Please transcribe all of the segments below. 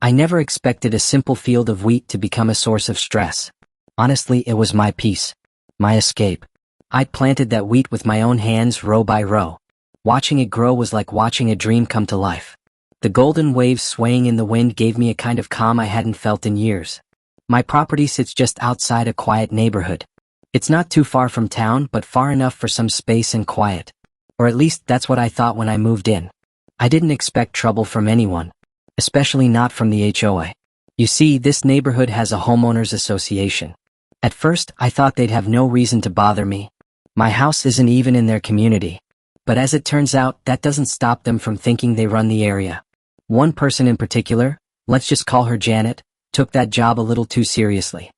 I never expected a simple field of wheat to become a source of stress. Honestly, it was my peace. My escape. I'd planted that wheat with my own hands row by row. Watching it grow was like watching a dream come to life. The golden waves swaying in the wind gave me a kind of calm I hadn't felt in years. My property sits just outside a quiet neighborhood. It's not too far from town, but far enough for some space and quiet. Or at least that's what I thought when I moved in. I didn't expect trouble from anyone, especially not from the HOA. You see, this neighborhood has a homeowners association. At first, I thought they'd have no reason to bother me. My house isn't even in their community. But as it turns out, that doesn't stop them from thinking they run the area. One person in particular, let's just call her Janet, took that job a little too seriously.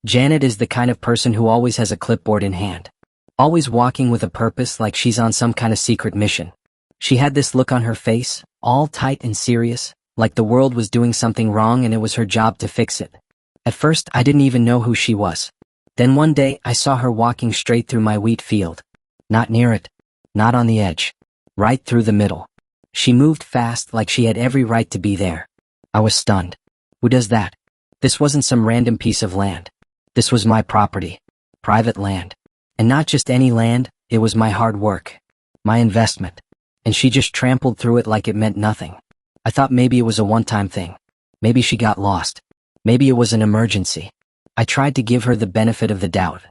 Janet is the kind of person who always has a clipboard in hand. Always walking with a purpose, like she's on some kind of secret mission. She had this look on her face, all tight and serious, like the world was doing something wrong and it was her job to fix it. At first, I didn't even know who she was. Then one day, I saw her walking straight through my wheat field. Not near it. Not on the edge. Right through the middle. She moved fast, like she had every right to be there. I was stunned. Who does that? This wasn't some random piece of land. This was my property. Private land. And not just any land, it was my hard work. My investment. And she just trampled through it like it meant nothing. I thought maybe it was a one-time thing. Maybe she got lost. Maybe it was an emergency. I tried to give her the benefit of the doubt.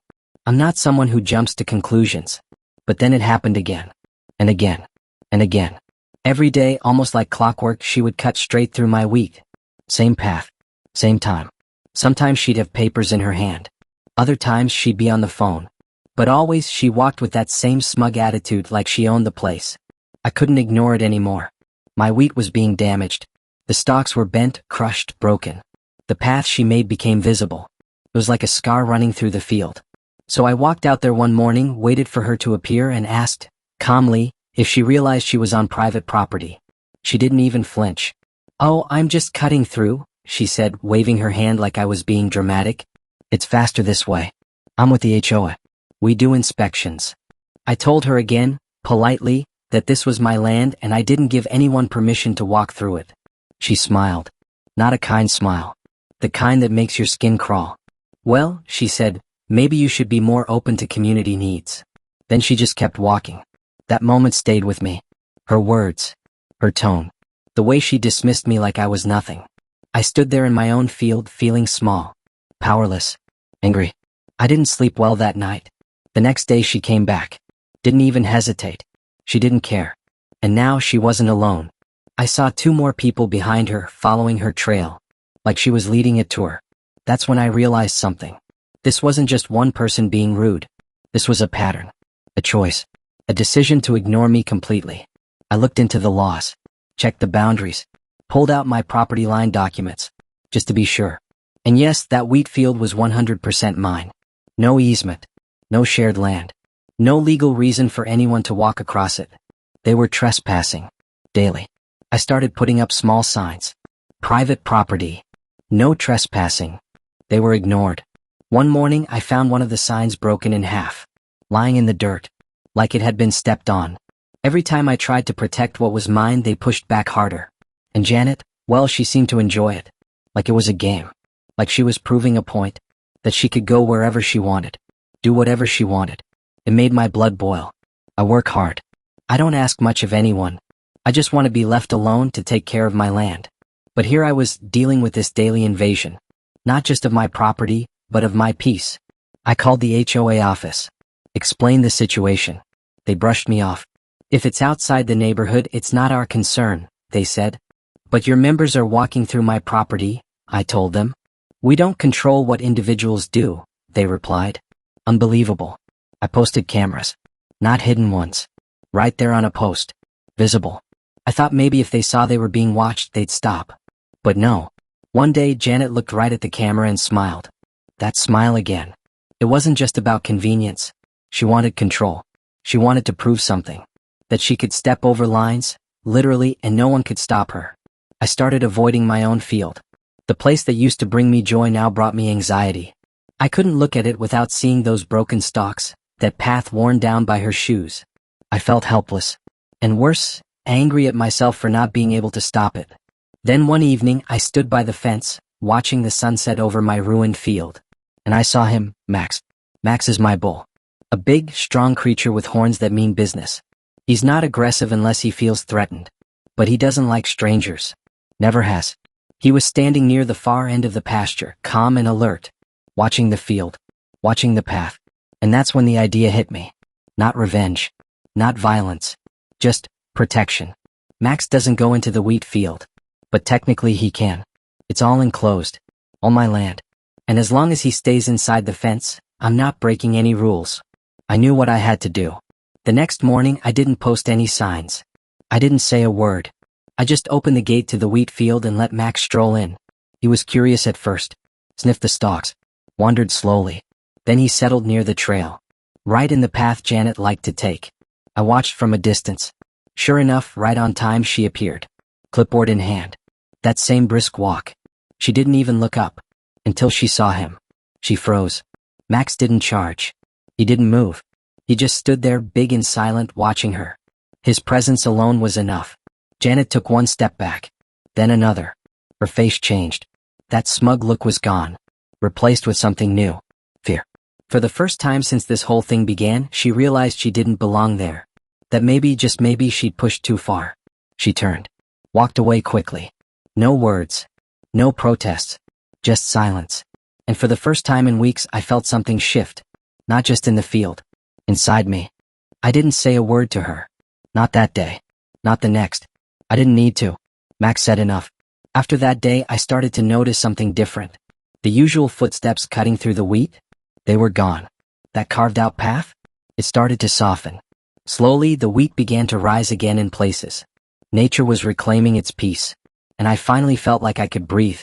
I'm not someone who jumps to conclusions. But then it happened again. And again. And again. Every day, almost like clockwork, she would cut straight through my wheat. Same path. Same time. Sometimes she'd have papers in her hand. Other times she'd be on the phone. But always she walked with that same smug attitude, like she owned the place. I couldn't ignore it anymore. My wheat was being damaged. The stalks were bent, crushed, broken. The path she made became visible. It was like a scar running through the field. So I walked out there one morning, waited for her to appear, and asked, calmly, if she realized she was on private property. She didn't even flinch. "Oh, I'm just cutting through," she said, waving her hand like I was being dramatic. "It's faster this way. I'm with the HOA. We do inspections." I told her again, politely, that this was my land and I didn't give anyone permission to walk through it. She smiled. Not a kind smile. The kind that makes your skin crawl. "Well," she said, "maybe you should be more open to community needs." Then she just kept walking. That moment stayed with me. Her words. Her tone. The way she dismissed me like I was nothing. I stood there in my own field, feeling small. Powerless. Angry. I didn't sleep well that night. The next day she came back. Didn't even hesitate. She didn't care. And now she wasn't alone. I saw 2 more people behind her, following her trail. Like she was leading a tour. That's when I realized something. This wasn't just one person being rude. This was a pattern. A choice. A decision to ignore me completely. I looked into the laws. Checked the boundaries. Pulled out my property line documents. Just to be sure. And yes, that wheat field was 100% mine. No easement. No shared land. No legal reason for anyone to walk across it. They were trespassing. Daily. I started putting up small signs. Private property. No trespassing. They were ignored. One morning, I found one of the signs broken in half. Lying in the dirt. Like it had been stepped on. Every time I tried to protect what was mine, they pushed back harder. And Janet, well, she seemed to enjoy it. Like it was a game. Like she was proving a point. That she could go wherever she wanted. Do whatever she wanted. It made my blood boil. I work hard. I don't ask much of anyone. I just want to be left alone to take care of my land. But here I was, dealing with this daily invasion. Not just of my property, but of my peace. I called the HOA office. Explained the situation. They brushed me off. "If it's outside the neighborhood, it's not our concern," they said. "But your members are walking through my property," I told them. "We don't control what individuals do," they replied. Unbelievable. I posted cameras. Not hidden ones. Right there on a post. Visible. I thought maybe if they saw they were being watched, they'd stop. But no. One day, Janet looked right at the camera and smiled. That smile again. It wasn't just about convenience. She wanted control. She wanted to prove something. That she could step over lines, literally, and no one could stop her. I started avoiding my own field. The place that used to bring me joy now brought me anxiety. I couldn't look at it without seeing those broken stalks, that path worn down by her shoes. I felt helpless. And worse, angry at myself for not being able to stop it. Then one evening I stood by the fence, watching the sunset over my ruined field. And I saw him, Max. Max is my bull. A big, strong creature with horns that mean business. He's not aggressive unless he feels threatened. But he doesn't like strangers. Never has. He was standing near the far end of the pasture, calm and alert, watching the field, watching the path. And that's when the idea hit me. Not revenge. Not violence. Just protection. Max doesn't go into the wheat field. But technically he can. It's all enclosed. All my land. And as long as he stays inside the fence, I'm not breaking any rules. I knew what I had to do. The next morning I didn't post any signs. I didn't say a word. I just opened the gate to the wheat field and let Max stroll in. He was curious at first. Sniffed the stalks. Wandered slowly. Then he settled near the trail. Right in the path Janet liked to take. I watched from a distance. Sure enough, right on time she appeared. Clipboard in hand. That same brisk walk. She didn't even look up. Until she saw him. She froze. Max didn't charge. He didn't move. He just stood there, big and silent, watching her. His presence alone was enough. Janet took one step back. Then another. Her face changed. That smug look was gone. Replaced with something new. Fear. For the first time since this whole thing began, she realized she didn't belong there. That maybe, just maybe, she'd pushed too far. She turned. Walked away quickly. No words. No protests. Just silence. And for the first time in weeks I felt something shift. Not just in the field. Inside me. I didn't say a word to her. Not that day. Not the next. I didn't need to. Max said enough. After that day I started to notice something different. The usual footsteps cutting through the wheat? They were gone. That carved out path? It started to soften. Slowly the wheat began to rise again in places. Nature was reclaiming its peace. And I finally felt like I could breathe.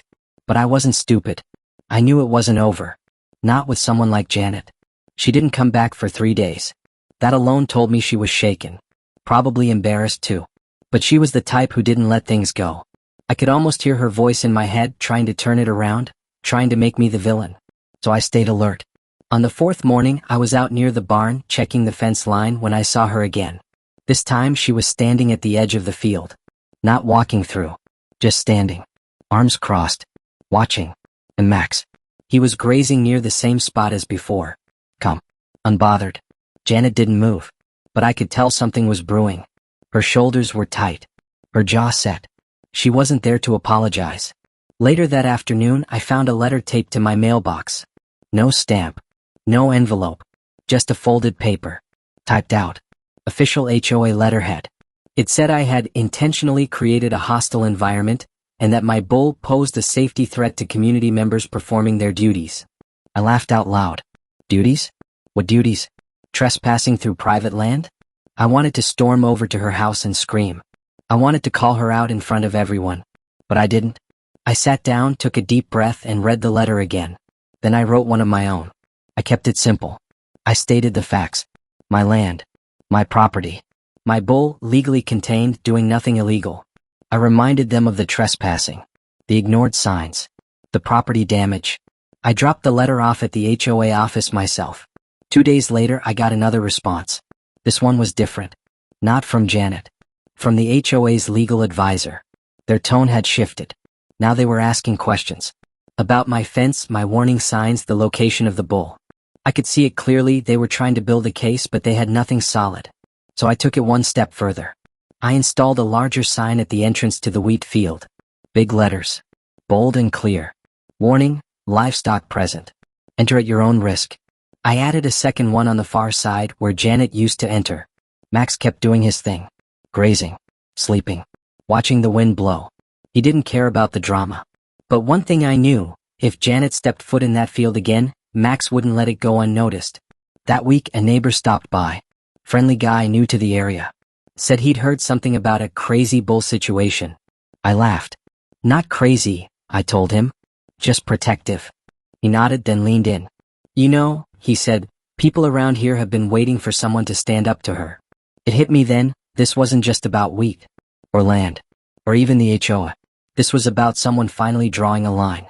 But I wasn't stupid. I knew it wasn't over. Not with someone like Janet. She didn't come back for 3 days. That alone told me she was shaken. Probably embarrassed too. But she was the type who didn't let things go. I could almost hear her voice in my head trying to turn it around, trying to make me the villain. So I stayed alert. On the 4th morning, I was out near the barn checking the fence line when I saw her again. This time she was standing at the edge of the field. Not walking through. Just standing. Arms crossed. Watching. And Max. He was grazing near the same spot as before. Calm. Unbothered. Janet didn't move. But I could tell something was brewing. Her shoulders were tight. Her jaw set. She wasn't there to apologize. Later that afternoon I found a letter taped to my mailbox. No stamp. No envelope. Just a folded paper. Typed out. Official HOA letterhead. It said I had intentionally created a hostile environment, and that my bull posed a safety threat to community members performing their duties. I laughed out loud. Duties? What duties? Trespassing through private land? I wanted to storm over to her house and scream. I wanted to call her out in front of everyone. But I didn't. I sat down, took a deep breath, and read the letter again. Then I wrote one of my own. I kept it simple. I stated the facts. My land. My property. My bull, legally contained, doing nothing illegal. I reminded them of the trespassing. The ignored signs. The property damage. I dropped the letter off at the HOA office myself. 2 days later I got another response. This one was different. Not from Janet. From the HOA's legal advisor. Their tone had shifted. Now they were asking questions. About my fence, my warning signs, the location of the bull. I could see it clearly. They were trying to build a case, but they had nothing solid. So I took it one step further. I installed a larger sign at the entrance to the wheat field. Big letters. Bold and clear. Warning, livestock present. Enter at your own risk. I added a second one on the far side where Janet used to enter. Max kept doing his thing. Grazing. Sleeping. Watching the wind blow. He didn't care about the drama. But one thing I knew, if Janet stepped foot in that field again, Max wouldn't let it go unnoticed. That week a neighbor stopped by. Friendly guy new to the area. Said he'd heard something about a crazy bull situation. I laughed. Not crazy, I told him. Just protective. He nodded, then leaned in. You know, he said, people around here have been waiting for someone to stand up to her. It hit me then, this wasn't just about wheat. Or land. Or even the HOA. This was about someone finally drawing a line.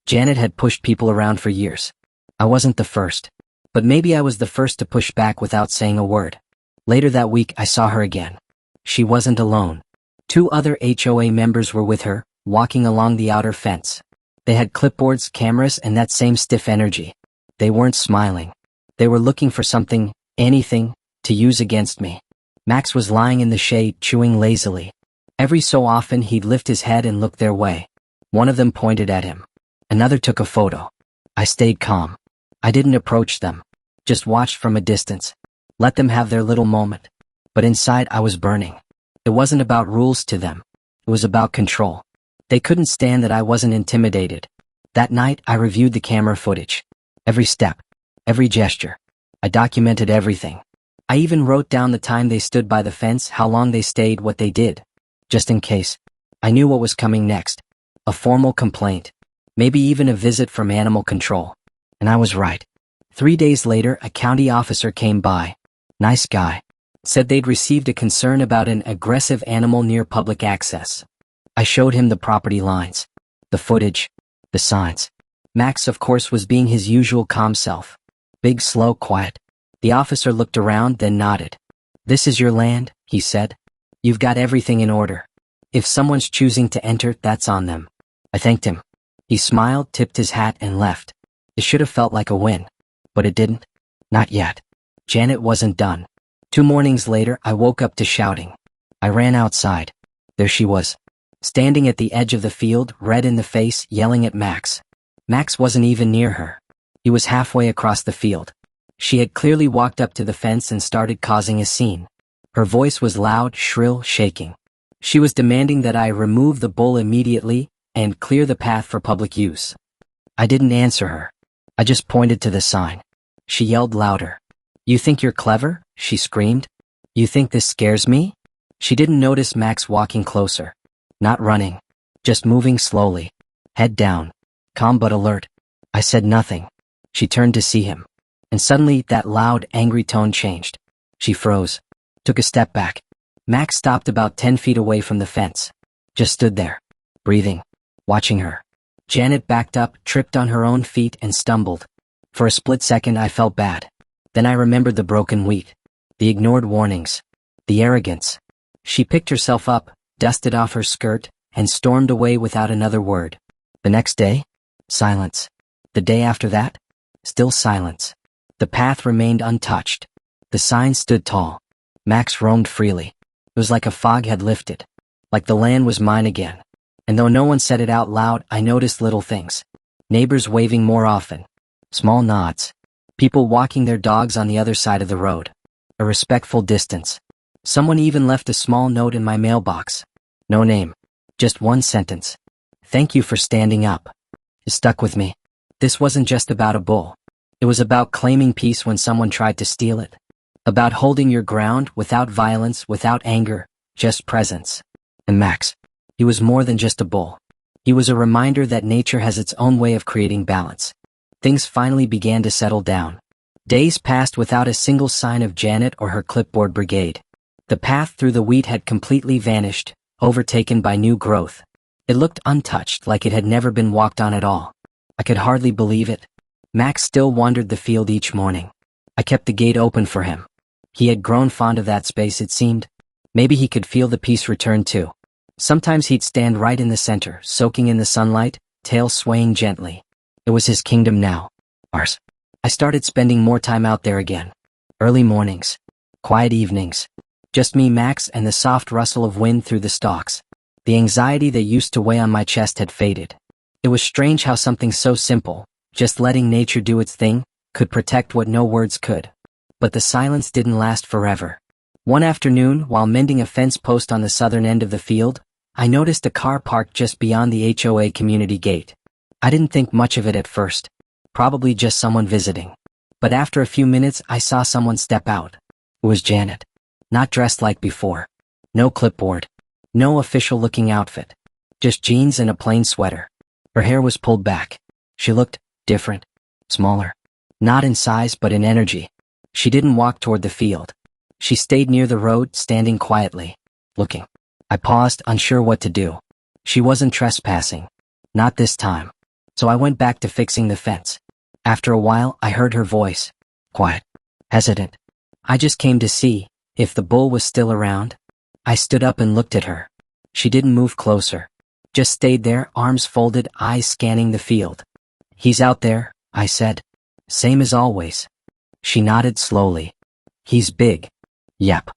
Janet had pushed people around for years. I wasn't the first. But maybe I was the first to push back without saying a word. Later that week I saw her again. She wasn't alone. 2 other HOA members were with her, walking along the outer fence. They had clipboards, cameras, and that same stiff energy. They weren't smiling. They were looking for something, anything, to use against me. Max was lying in the shade, chewing lazily. Every so often he'd lift his head and look their way. One of them pointed at him. Another took a photo. I stayed calm. I didn't approach them. Just watched from a distance. Let them have their little moment. But inside I was burning. It wasn't about rules to them. It was about control. They couldn't stand that I wasn't intimidated. That night I reviewed the camera footage. Every step. Every gesture. I documented everything. I even wrote down the time they stood by the fence, how long they stayed, what they did. Just in case. I knew what was coming next. A formal complaint. Maybe even a visit from animal control. And I was right. 3 days later, a county officer came by. Nice guy. Said they'd received a concern about an aggressive animal near public access. I showed him the property lines. The footage. The signs. Max, of course, was being his usual calm self. Big, slow, quiet. The officer looked around, then nodded. This is your land, he said. You've got everything in order. If someone's choosing to enter, that's on them. I thanked him. He smiled, tipped his hat, and left. It should have felt like a win. But it didn't. Not yet. Janet wasn't done. 2 mornings later, I woke up to shouting. I ran outside. There she was. Standing at the edge of the field, red in the face, yelling at Max. Max wasn't even near her. He was halfway across the field. She had clearly walked up to the fence and started causing a scene. Her voice was loud, shrill, shaking. She was demanding that I remove the bull immediately and clear the path for public use. I didn't answer her. I just pointed to the sign. She yelled louder. You think you're clever? She screamed. You think this scares me? She didn't notice Max walking closer. Not running. Just moving slowly. Head down. Calm but alert. I said nothing. She turned to see him. And suddenly, that loud, angry tone changed. She froze. Took a step back. Max stopped about 10 feet away from the fence. Just stood there. Breathing. Watching her. Janet backed up, tripped on her own feet, and stumbled. For a split second, I felt bad. Then I remembered the broken wheat. The ignored warnings. The arrogance. She picked herself up, dusted off her skirt, and stormed away without another word. The next day? Silence. The day after that? Still silence. The path remained untouched. The sign stood tall. Max roamed freely. It was like a fog had lifted. Like the land was mine again. And though no one said it out loud, I noticed little things. Neighbors waving more often. Small nods. People walking their dogs on the other side of the road. A respectful distance. Someone even left a small note in my mailbox. No name. Just one sentence. Thank you for standing up. It stuck with me. This wasn't just about a bull. It was about claiming peace when someone tried to steal it. About holding your ground without violence, without anger, just presence. And Max. He was more than just a bull. He was a reminder that nature has its own way of creating balance. Things finally began to settle down. Days passed without a single sign of Janet or her clipboard brigade. The path through the wheat had completely vanished, overtaken by new growth. It looked untouched, like it had never been walked on at all. I could hardly believe it. Max still wandered the field each morning. I kept the gate open for him. He had grown fond of that space, it seemed. Maybe he could feel the peace return too. Sometimes he'd stand right in the center, soaking in the sunlight, tail swaying gently. It was his kingdom now. Ours. I started spending more time out there again. Early mornings. Quiet evenings. Just me, Max, and the soft rustle of wind through the stalks. The anxiety that used to weigh on my chest had faded. It was strange how something so simple, just letting nature do its thing, could protect what no words could. But the silence didn't last forever. One afternoon, while mending a fence post on the southern end of the field, I noticed a car parked just beyond the HOA community gate. I didn't think much of it at first. Probably just someone visiting. But after a few minutes, I saw someone step out. It was Janet. Not dressed like before. No clipboard. No official-looking outfit. Just jeans and a plain sweater. Her hair was pulled back. She looked different. Smaller. Not in size, but in energy. She didn't walk toward the field. She stayed near the road, standing quietly, looking. I paused, unsure what to do. She wasn't trespassing. Not this time. So I went back to fixing the fence. After a while, I heard her voice. Quiet. Hesitant. I just came to see if the bull was still around. I stood up and looked at her. She didn't move closer. Just stayed there, arms folded, eyes scanning the field. He's out there, I said. Same as always. She nodded slowly. He's big. Yep.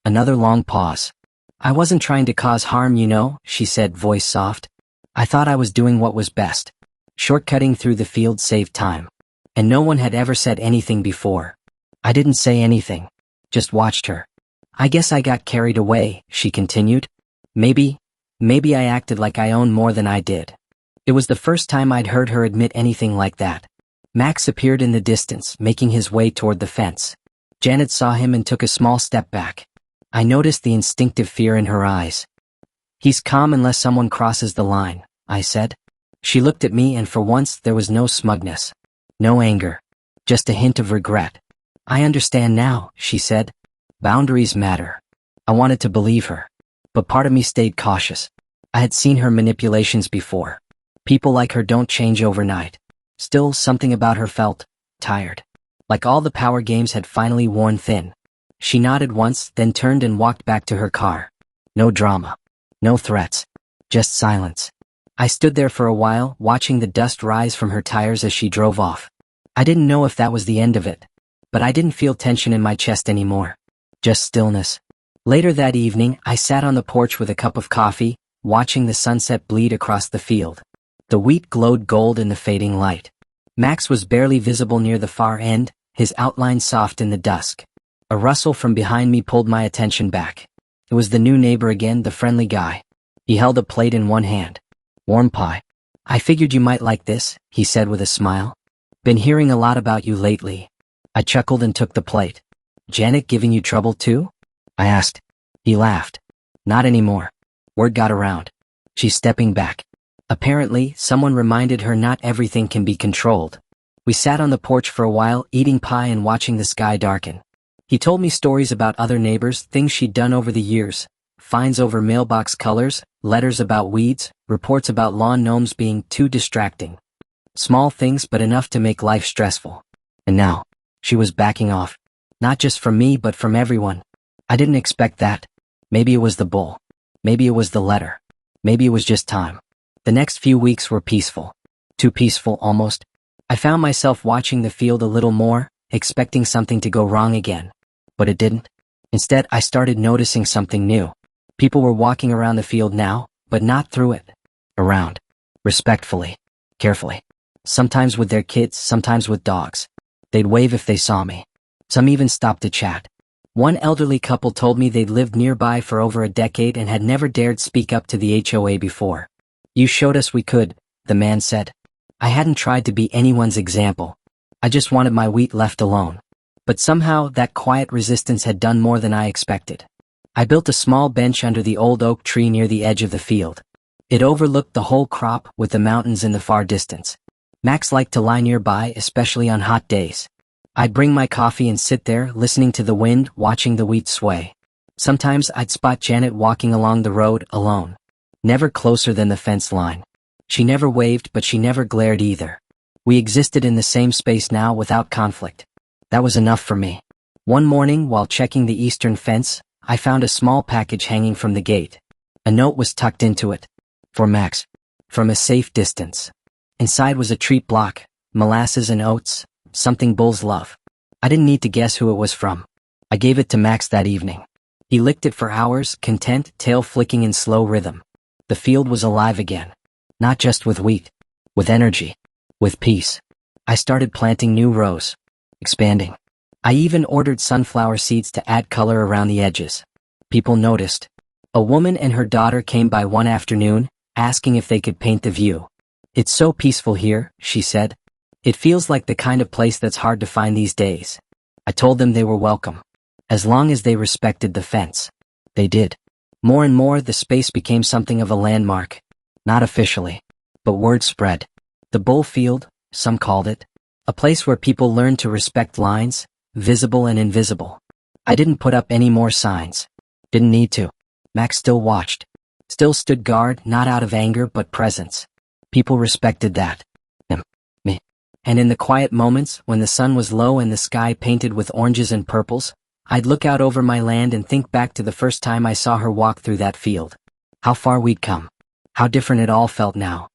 Another long pause. I wasn't trying to cause harm, you know, she said, voice soft. I thought I was doing what was best. Shortcutting through the field saved time. And no one had ever said anything before. I didn't say anything. Just watched her. I guess I got carried away, she continued. Maybe I acted like I owned more than I did. It was the first time I'd heard her admit anything like that. Max appeared in the distance, making his way toward the fence. Janet saw him and took a small step back. I noticed the instinctive fear in her eyes. He's calm unless someone crosses the line, I said. She looked at me and for once there was no smugness. No anger. Just a hint of regret. I understand now, she said. Boundaries matter. I wanted to believe her. But part of me stayed cautious. I had seen her manipulations before. People like her don't change overnight. Still, something about her felt tired. Like all the power games had finally worn thin. She nodded once, then turned and walked back to her car. No drama. No threats. Just silence. I stood there for a while, watching the dust rise from her tires as she drove off. I didn't know if that was the end of it. But I didn't feel tension in my chest anymore. Just stillness. Later that evening, I sat on the porch with a cup of coffee, watching the sunset bleed across the field. The wheat glowed gold in the fading light. Max was barely visible near the far end, his outline soft in the dusk. A rustle from behind me pulled my attention back. It was the new neighbor again, the friendly guy. He held a plate in one hand. Warm pie. I figured you might like this, he said with a smile. Been hearing a lot about you lately. I chuckled and took the plate. Janet giving you trouble too? I asked. He laughed. Not anymore. Word got around. She's stepping back. Apparently, someone reminded her not everything can be controlled. We sat on the porch for a while, eating pie and watching the sky darken. He told me stories about other neighbors, things she'd done over the years. Fines over mailbox colors, letters about weeds, reports about lawn gnomes being too distracting. Small things but enough to make life stressful. And now, she was backing off. Not just from me but from everyone. I didn't expect that. Maybe it was the bull. Maybe it was the letter. Maybe it was just time. The next few weeks were peaceful. Too peaceful almost. I found myself watching the field a little more, expecting something to go wrong again. But it didn't. Instead, I started noticing something new. People were walking around the field now, but not through it. Around. Respectfully. Carefully. Sometimes with their kids, sometimes with dogs. They'd wave if they saw me. Some even stopped to chat. One elderly couple told me they'd lived nearby for over a decade and had never dared speak up to the HOA before. You showed us we could, the man said. I hadn't tried to be anyone's example. I just wanted my wheat left alone. But somehow that quiet resistance had done more than I expected. I built a small bench under the old oak tree near the edge of the field. It overlooked the whole crop with the mountains in the far distance. Max liked to lie nearby, especially on hot days. I'd bring my coffee and sit there, listening to the wind, watching the wheat sway. Sometimes I'd spot Janet walking along the road, alone. Never closer than the fence line. She never waved, but she never glared either. We existed in the same space now without conflict. That was enough for me. One morning, while checking the eastern fence, I found a small package hanging from the gate. A note was tucked into it. For Max. From a safe distance. Inside was a treat block, molasses and oats, something bulls love. I didn't need to guess who it was from. I gave it to Max that evening. He licked it for hours, content, tail flicking in slow rhythm. The field was alive again. Not just with wheat. With energy. With peace. I started planting new rows. Expanding. I even ordered sunflower seeds to add color around the edges. People noticed. A woman and her daughter came by one afternoon, asking if they could paint the view. It's so peaceful here, she said. It feels like the kind of place that's hard to find these days. I told them they were welcome. As long as they respected the fence. They did. More and more the space became something of a landmark. Not officially. But word spread. The Bull Field, some called it. A place where people learned to respect lines, visible and invisible. I didn't put up any more signs. Didn't need to. Max still watched. Still stood guard, not out of anger but presence. People respected that. Me. And in the quiet moments, when the sun was low and the sky painted with oranges and purples, I'd look out over my land and think back to the first time I saw her walk through that field. How far we'd come. How different it all felt now.